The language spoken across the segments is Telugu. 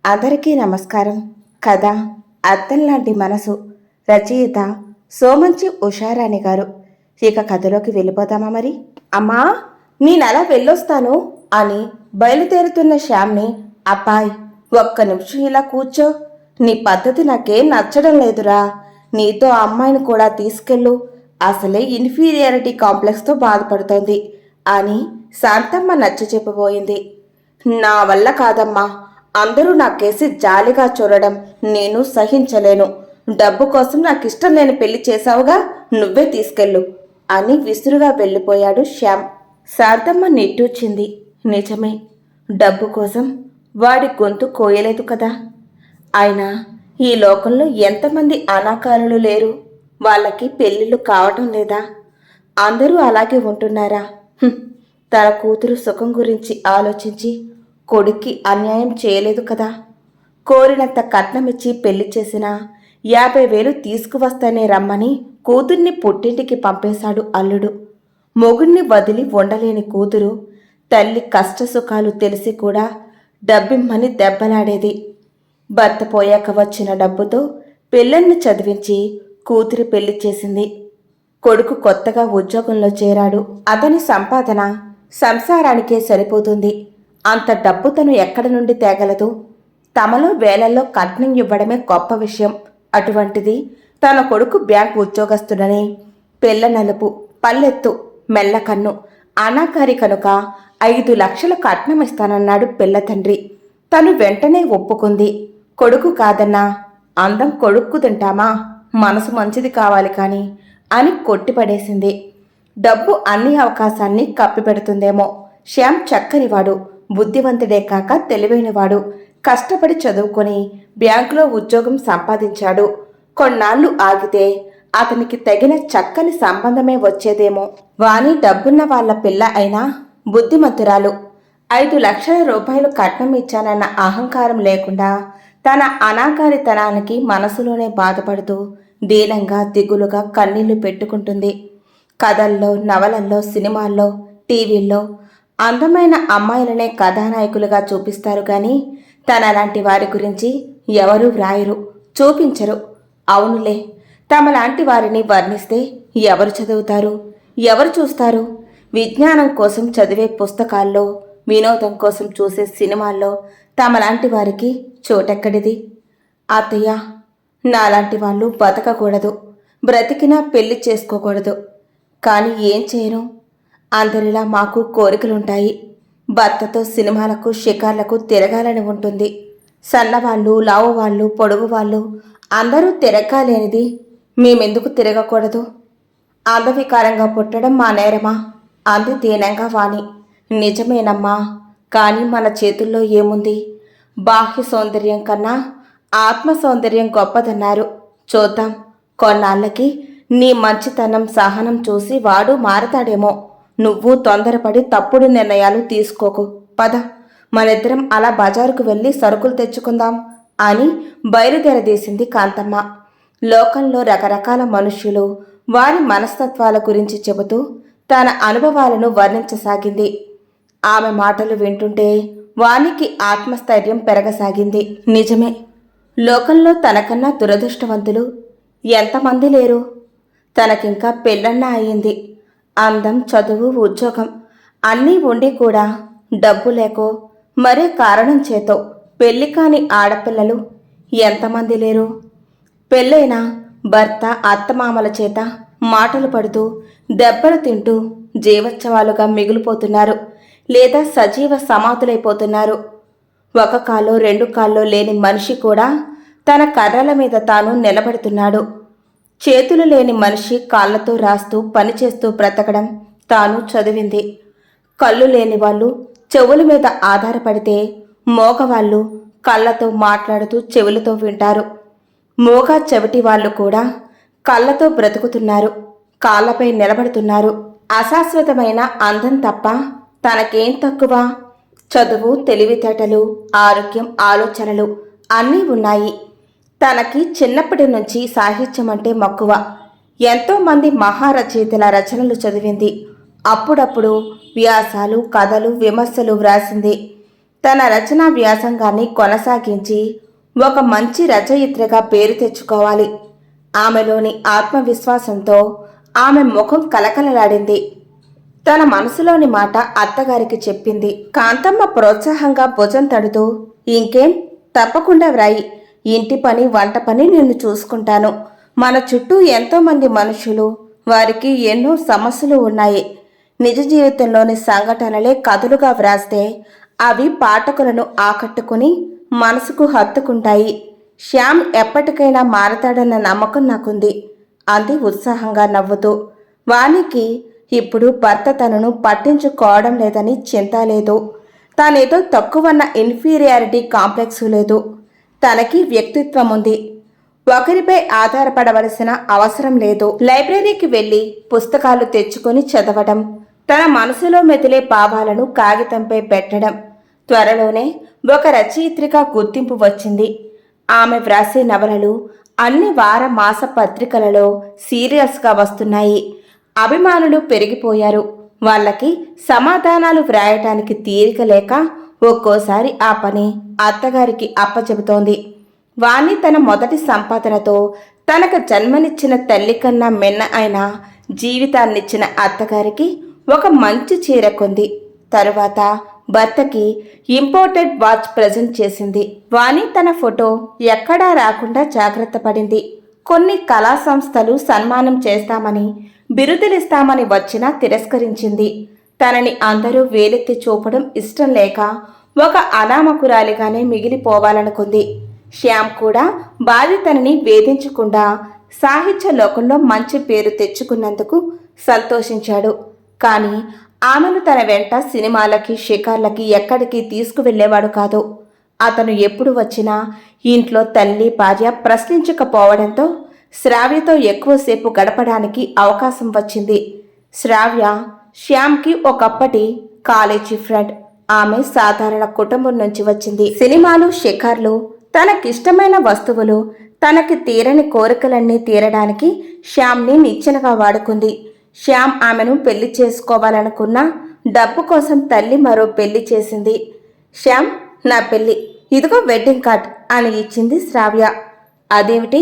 అందరికీ నమస్కారం. కథ అద్దంలాంటి మనసు. రచయిత సోమంచి ఉషారాణి గారు. ఇక కథలోకి వెళ్ళిపోతామా మరి? అమ్మా, నేనలా వెళ్ళొస్తాను అని బయలుదేరుతున్న శ్యామ్ని, అబ్బాయ్ ఒక్క నిమిషం ఇలా కూర్చో, నీ పద్ధతి నాకేం నచ్చడం లేదురా, నీతో ఆ అమ్మాయిని కూడా తీసుకెళ్ళు, అసలే ఇన్ఫీరియారిటీ కాంప్లెక్స్తో బాధపడుతోంది అని శాంతమ్మ నచ్చ చెప్పబోయింది. నా వల్ల కాదమ్మా, అందరూ నా కేసి జాలిగా చూడడం నేను సహించలేను. డబ్బు కోసం నాకిష్టం లేని పెళ్లి చేశావుగా, నువ్వే తీసుకెళ్ళు అని విసురుగా వెళ్ళిపోయాడు శ్యామ్. శాంతమ్మ నిట్టూర్చింది. నిజమే, డబ్బు కోసం వాడి గొంతు కోయలేదు కదా. అయినా ఈ లోకంలో ఎంతమంది అనాకారులు లేరు? వాళ్ళకి పెళ్ళిళ్ళు కావటం లేదా? అందరూ అలాగే ఉంటున్నారా? తన కూతురు సుఖం గురించి ఆలోచించి కొడుక్కి అన్యాయం చేయలేదు కదా. కోరినంత కట్నమిచ్చి పెళ్లి చేసినా 50,000 తీసుకువస్తానే రమ్మని కూతుర్ని పుట్టింటికి పంపేశాడు అల్లుడు. మొగుణ్ణి వదిలి ఉండలేని కూతురు తల్లి కష్టసుఖాలు తెలిసి కూడా డబ్బిమ్మని దెబ్బలాడేది. భర్త పోయాక వచ్చిన డబ్బుతో పిల్లల్ని చదివించి కూతురి పెళ్లి చేసింది. కొడుకు కొత్తగా ఉద్యోగంలో చేరాడు. అతని సంపాదన సంసారానికే సరిపోతుంది. అంత డబ్బు తను ఎక్కడి నుండి తేగలదు? తమలో వేలల్లో కట్నం ఇవ్వడమే గొప్ప విషయం. అటువంటిది తన కొడుకు బ్యాంక్ ఉద్యోగస్తుడని, పిల్ల నలుపు, పల్లెత్తు, మెల్లకన్ను, అనాకారి కనుక 5 లక్షల కట్నం ఇస్తానన్నాడు పిల్ల తండ్రి. తను వెంటనే ఒప్పుకుంది. కొడుకు కాదన్నా, అందం కొడుక్కు తింటామా, మనసు మంచిది కావాలి కానీ అని కొట్టిపడేసింది. డబ్బు అన్ని అవకాశాన్ని కప్పిపెడుతుందేమో. శ్యామ్ చక్కనివాడు, బుద్ధివంతుడే కాక తెలివైనవాడు. కష్టపడి చదువుకొని బ్యాంకులో ఉద్యోగం సంపాదించాడు. కొన్నాళ్ళు ఆగితే అతనికి తగిన చక్కని సంబంధమే వచ్చేదేమో. వాణి డబ్బున్న వాళ్ళ పిల్ల అయినా బుద్ధిమంతురాలు. 5 లక్షల రూపాయలు కట్నం ఇచ్చానన్న అహంకారం లేకుండా తన అనాకారితనానికి మనసులోనే బాధపడుతూ దీనంగా దిగులుగా కన్నీళ్లు పెట్టుకుంటుంది. కథల్లో, నవలల్లో, సినిమాల్లో, టీవీల్లో అందమైన అమ్మాయిలనే కథానాయకులుగా చూపిస్తారు కానీ తనలాంటి వారి గురించి ఎవరూ వ్రాయరు, చూపించరు. అవునులే, తమలాంటి వారిని వర్ణిస్తే ఎవరు చదువుతారు, ఎవరు చూస్తారు? విజ్ఞానం కోసం చదివే పుస్తకాల్లో, వినోదం కోసం చూసే సినిమాల్లో తమలాంటి వారికి చోటెక్కడిది? అత్తయ్య, నాలాంటి వాళ్ళు బతకకూడదు, బ్రతికినా పెళ్లి చేసుకోకూడదు. కానీ ఏం చేయను? అందరిలా మాకు కోరికలుంటాయి. భర్తతో సినిమాలకు, షికార్లకు తిరగాలని ఉంటుంది. సన్నవాళ్ళు, లావువాళ్ళు, పొడుగువాళ్ళు అందరూ తిరగాలేనిది మేమెందుకు తిరగకూడదు? అందవికారంగా పుట్టడం మా నేరమా? అంది దీనంగా వాణి. నిజమేనమ్మా, కానీ మన చేతుల్లో ఏముంది? బాహ్య సౌందర్యం కన్నా ఆత్మ సౌందర్యం గొప్పదన్నారు. చూద్దాం, కొన్నాళ్ళకి నీ మంచితనం, సహనం చూసి వాడు మారతాడేమో. నువ్వు తొందరపడి తప్పుడు నిర్ణయాలు తీసుకోకు. పద, మనిద్దరం అలా బజారుకు వెళ్ళి సరుకులు తెచ్చుకుందాం అని బయలుదేరదీసింది కాంతమ్మ. లోకంలో రకరకాల మనుష్యులు, వారి మనస్తత్వాల గురించి చెబుతూ తన అనుభవాలను వర్ణించసాగింది. ఆమె మాటలు వింటుంటే వానికి ఆత్మస్థైర్యం పెరగసాగింది. నిజమే, లోకంలో తనకన్నా దురదృష్టవంతులు ఎంతమంది లేరు? తనకింకా పెళ్ళన్నా అయింది. అందం, చదువు, ఉద్యోగం అన్నీ ఉండి కూడా డబ్బు లేకో మరే కారణం చేతో పెళ్లి కాని ఆడపిల్లలు ఎంతమంది లేరు? పెళ్ళైన భర్త, అత్తమామల చేత మాటలు పడుతూ, దెబ్బలు తింటూ జీవోత్సవాలుగా మిగిలిపోతున్నారు, లేదా సజీవ సమాధులైపోతున్నారు. ఒక కాల్లో 2 కాల్లో లేని మనిషి కూడా తన కర్రల మీద తాను నిలబడుతున్నాడు. చేతులు లేని మనిషి కాళ్లతో రాస్తూ పనిచేస్తూ బ్రతకడం తాను చదివింది. కళ్ళు లేని వాళ్ళు చెవుల మీద ఆధారపడితే మోగవాళ్ళు కళ్ళతో మాట్లాడుతూ చెవులతో వింటారు. మోగ చెవిటి వాళ్ళు కూడా కళ్ళతో బ్రతుకుతున్నారు, కాళ్ళపై నిలబడుతున్నారు. అశాశ్వతమైన అందం తప్ప తనకేం తక్కువ? చదువు, తెలివితేటలు, ఆరోగ్యం, ఆలోచనలు అన్నీ ఉన్నాయి. తనకి చిన్నప్పటి నుంచి సాహిత్యం అంటే మక్కువ. ఎంతోమంది మహారచయితల రచనలు చదివింది. అప్పుడప్పుడు వ్యాసాలు, కథలు, విమర్శలు వ్రాసింది. తన రచనా వ్యాసంగాన్ని కొనసాగించి ఒక మంచి రచయిత్రిగా పేరు తెచ్చుకోవాలి. ఆమెలోని ఆత్మవిశ్వాసంతో ఆమె ముఖం కలకలలాడింది. తన మనసులోని మాట అత్తగారికి చెప్పింది. కాంతమ్మ ప్రోత్సాహంగా భుజం తడుతూ, ఇంకేం, తప్పకుండా వ్రాయి. ఇంటి పని వంట పని నిన్ను చూసుకుంటాను. మన చుట్టూ ఎంతోమంది మనుషులు, వారికి ఎన్నో సమస్యలు ఉన్నాయి. నిజ జీవితంలోని సంఘటనలే కథలుగా వ్రాస్తే అవి పాఠకులను ఆకట్టుకుని మనసుకు హత్తుకుంటాయి. శ్యామ్ ఎప్పటికైనా మారతాడన్న నమ్మకం నాకుంది అంది ఉత్సాహంగా నవ్వుతూ. వానికి ఇప్పుడు భర్త తనను పట్టించుకోవడం లేదని చింత లేదు. తానేదో తక్కువన్న ఇన్ఫీరియారిటీ కాంప్లెక్స్ లేదు. తనకి వ్యక్తిత్వం ఉంది. ఒకరిపై ఆధారపడవలసిన అవసరం లేదు. లైబ్రరీకి వెళ్ళి పుస్తకాలు తెచ్చుకొని చదవడం, తన మనసులో మెదిలే భావాలను కాగితంపై పెట్టడం. త్వరలోనే ఒక రచయిత్రిగా గుర్తింపు వచ్చింది. ఆమె వ్రాసే నవలలు అన్ని వార మాస పత్రికలలో సీరియల్స్గా వస్తున్నాయి. అభిమానులు పెరిగిపోయారు. వాళ్ళకి సమాధానాలు వ్రాయటానికి తీరిక లేక ఒక్కోసారి ఆ పని అత్తగారికి అప్పచెబుతోంది. వాణ్ణి తన మొదటి సంపాదనతో తనకు జన్మనిచ్చిన తల్లి కన్నా మిన్న అయిన జీవితాన్నిచ్చిన అత్తగారికి ఒక మంచి చీర కొంది. తరువాత భర్తకి ఇంపోర్టెడ్ వాచ్ ప్రజెంట్ చేసింది. వాణి తన ఫోటో ఎక్కడా రాకుండా జాగ్రత్త పడింది. కొన్ని కళా సంస్థలు సన్మానం చేస్తామని, బిరుదులిస్తామని వచ్చినా తిరస్కరించింది. తనని అందరూ వేలెత్తి చూపడం ఇష్టం లేక ఒక అనామకురాలిగానే మిగిలిపోవాలనుకుంది. శ్యామ్ కూడా భార్య తనని వేధించకుండా సాహిత్య లోకంలో మంచి పేరు తెచ్చుకున్నందుకు సంతోషించాడు. కానీ ఆమెను తన వెంట సినిమాలకి, షికార్లకి ఎక్కడికి తీసుకువెళ్లేవాడు కాదు. అతను ఎప్పుడు వచ్చినా ఇంట్లో తల్లి భార్య ప్రశ్నించకపోవడంతో శ్రావ్యతో ఎక్కువసేపు గడపడానికి అవకాశం వచ్చింది. శ్రావ్య శ్యామ్కి ఒకప్పటి కాలేజీ ఫ్రెండ్. ఆమె సాధారణ కుటుంబం నుంచి వచ్చింది. సినిమాలు, షికార్లు, తనకిష్టమైన వస్తువులు, తనకి తీరని కోరికలన్నీ తీరడానికి శ్యామ్ని నిచ్చెనగా వాడుకుంది. శ్యామ్ ఆమెను పెళ్లి చేసుకోవాలనుకున్నా డబ్బు కోసం తల్లి మరో పెళ్లి చేసింది. శ్యామ్, నా పెళ్లి, ఇదిగో వెడ్డింగ్ కార్డ్ అని ఇచ్చింది శ్రావ్య. అదేమిటి,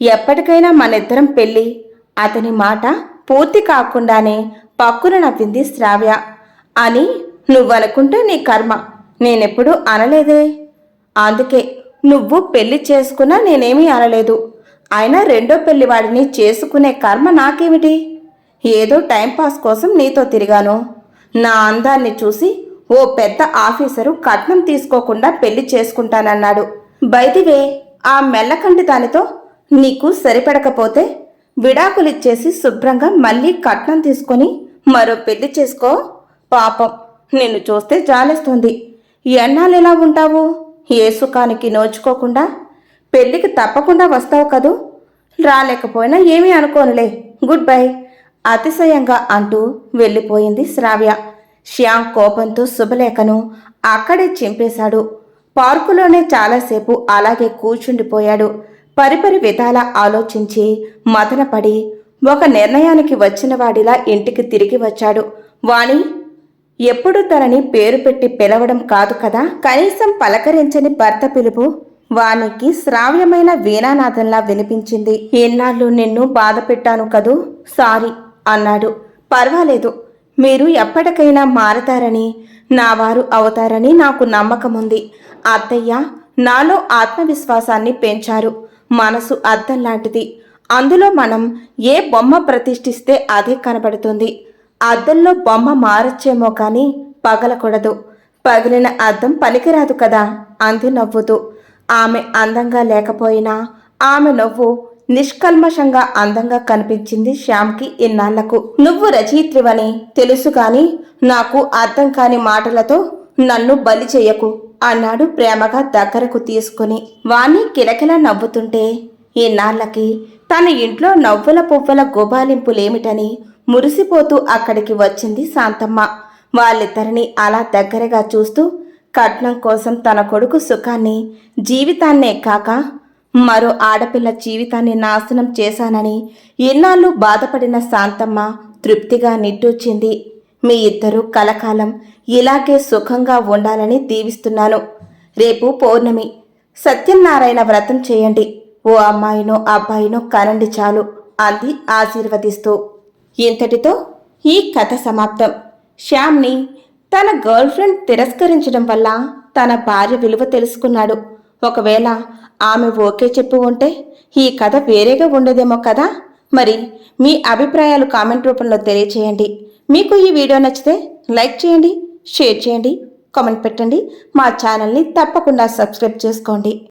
ఎప్పటికైనా మనిద్దరం పెళ్ళి. అతని మాట పూర్తి కాకుండానే పక్కున నవ్వింది శ్రావ్య. అని నువ్వనుకుంటే నీ కర్మ, నేనెప్పుడూ అనలేదే. అందుకే నువ్వు పెళ్లి చేసుకున్నా నేనేమీ అనలేదు. అయినా రెండో పెళ్లివాడిని చేసుకునే కర్మ నాకేమిటి? ఏదో టైంపాస్ కోసం నీతో తిరిగాను. నా అందాన్ని చూసి ఓ పెద్ద ఆఫీసరు కట్నం తీసుకోకుండా పెళ్లి చేసుకుంటానన్నాడు. బైదివే, ఆ మెల్లకంటి దానితో నీకు సరిపడకపోతే విడాకులిచ్చేసి శుభ్రంగా మళ్ళీ కట్నం తీసుకొని మరో పెళ్లి చేసుకో. పాపం, నిన్ను చూస్తే జాలేస్తుంది. ఎన్నాళ్ళు ఎలా ఉంటావు? ఏ సుఖానికి నోచుకోకుండా పెళ్లికి తప్పకుండా వస్తావు కదూ. రాలేకపోయినా ఏమీ అనుకోనులే, గుడ్ బై అతిశయంగా అంటూ వెళ్ళిపోయింది శ్రావ్య. శ్యామ్ కోపంతో శుభలేఖను అక్కడే చింపేశాడు. పార్కులోనే చాలాసేపు అలాగే కూర్చుండిపోయాడు. పరిపరి విధాల ఆలోచించి మదనపడి ఒక నిర్ణయానికి వచ్చిన వాడిలా ఇంటికి తిరిగి వచ్చాడు. వాణి ఎప్పుడు తనని పేరు పెట్టి పిలవడం కాదు కదా. కనీసం పలకరించని భర్త పిలుపు వానికి శ్రావ్యమైన వీణానాదంలా వినిపించింది. ఎన్నాళ్ళు నిన్ను బాధ పెట్టాను కదూ, సారీ అన్నాడు. పర్వాలేదు, మీరు ఎప్పటికైనా మారతారని, నా వారు అవుతారని నాకు నమ్మకముంది. అత్తయ్య నాలో ఆత్మవిశ్వాసాన్ని పెంచారు. మనసు అద్దం లాంటిది. అందులో మనం ఏ బొమ్మ ప్రతిష్ఠిస్తే అదే కనబడుతుంది. అద్దంలో బొమ్మ మారచ్చేమో కానీ పగలకూడదు. పగిలిన అద్దం పనికిరాదు కదా అంది నవ్వుతూ. ఆమె అందంగా లేకపోయినా ఆమె నవ్వు నిష్కల్మషంగా అందంగా కనిపించింది శ్యామ్కి ఇన్నాళ్లకు. నువ్వు రచయిత్రివని తెలుసు కాని నాకు అర్థం కాని మాటలతో నన్ను బలి చెయ్యకు అన్నాడు ప్రేమగా దగ్గరకు తీసుకుని. వాణ్ణి కిలకిలా నవ్వుతుంటే ఇన్నాళ్లకి తన ఇంట్లో నవ్వుల పువ్వుల గుబాలింపులేమిటని మురిసిపోతూ అక్కడికి వచ్చింది శాంతమ్మ. వాళ్ళిద్దరినీ అలా దగ్గరగా చూస్తూ కట్నం కోసం తన కొడుకు సుఖాన్ని, జీవితాన్నే కాక మరో ఆడపిల్ల జీవితాన్ని నాశనం చేశానని ఇన్నాళ్ళు బాధపడిన శాంతమ్మ తృప్తిగా నిట్టూర్చింది. మీ ఇద్దరూ కలకాలం ఇలాగే సుఖంగా ఉండాలని దీవిస్తున్నాను. రేపు పౌర్ణమి, సత్యనారాయణ వ్రతం చేయండి. ఓ అమ్మాయినో అబ్బాయినో కనండి చాలు అంది ఆశీర్వదిస్తూ. ఇంతటితో ఈ కథ సమాప్తం. శ్యామ్ని తన గర్ల్ ఫ్రెండ్ తిరస్కరించడం వల్ల తన భార్య విలువ తెలుసుకున్నాడు. ఒకవేళ ఆమె ఓకే చెప్పి ఉంటే ఈ కథ వేరేగా ఉండేదేమో కదా. మరి మీ అభిప్రాయాలు కామెంట్ రూపంలో తెలియచేయండి. మీకు ఈ వీడియో నచ్చితే లైక్ చేయండి, షేర్ చేయండి, కామెంట్ పెట్టండి. మా ఛానల్ని తప్పకుండా సబ్స్క్రైబ్ చేసుకోండి.